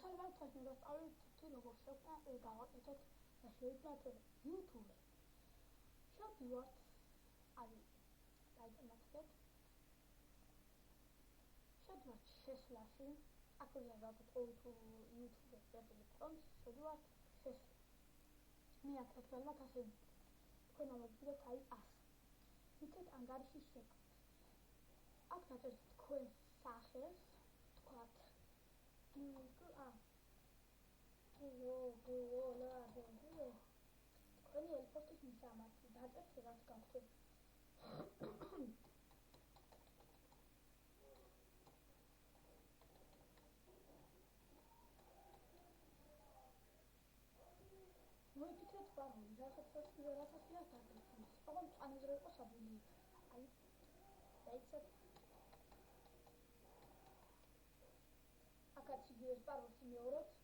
ძალიან თქმა უნდა სწავლეთ როგორ შექმნა გავაკეთეთ და შევქმნათ YouTube. შევდივართ აი დაიწყებთ შევდივართ შესვლაში აქ უნდა დავდოთ YouTube-ზე წერტილი შევდივართ შესვლა მე აქ ეთქვა ასე თქვენ ამოგვიდეთ აი ასე მიცეთ ანგარიშის შექმნა აქ დაწერთ თქვენ სახეს თქვათ თქვენი ელფოსტის მისამართი დაწერთ რაც გაქვთ მოიქცეთ პაროლი რასაც დაწერთ ოღონდ წანაზე იყო საბული აი დაიწყეთ აქაც იგივე პაროლს იმეორებთ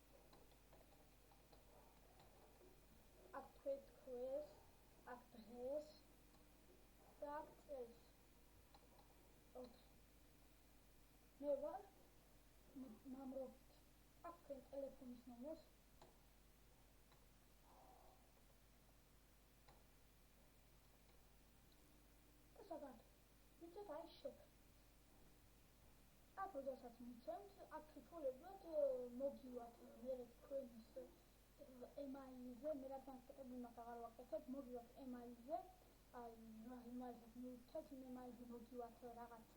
აქ თქვენს აქ დღეს და აქ წელს მე ვარ მამრობთ აქ თქვენ ტელეფონის ნომერს მიცეთ აი შექმნა აქ როდესაც მიცემთ აქ ხიფულებად მოგივათ მე თქვენის ემაილზე მე რადგან სტატიურად აღარ ვაკეთებ მოგივათ ემაილზე აი ემაილზე მივუხეთ იმ ემაილზე მოგივათ რაღაც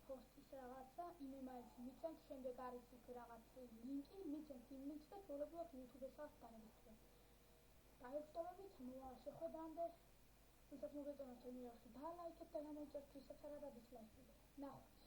პოსტის რაღაცა იმ ემაილს მიცემთ შემდეგ არის იქ რაღაც ლინკი მიცემთ იმ ლინკს და ჩვეულებრივად YouTube-ზე დაგესტრებით დაივსტოვებით შეხვედრამდე ვისაც მოგეწონათ ჩემი არხი და ლაიქეთ და გამოიწერთ ვისაც არა და დისლაიქებით ნახვამდის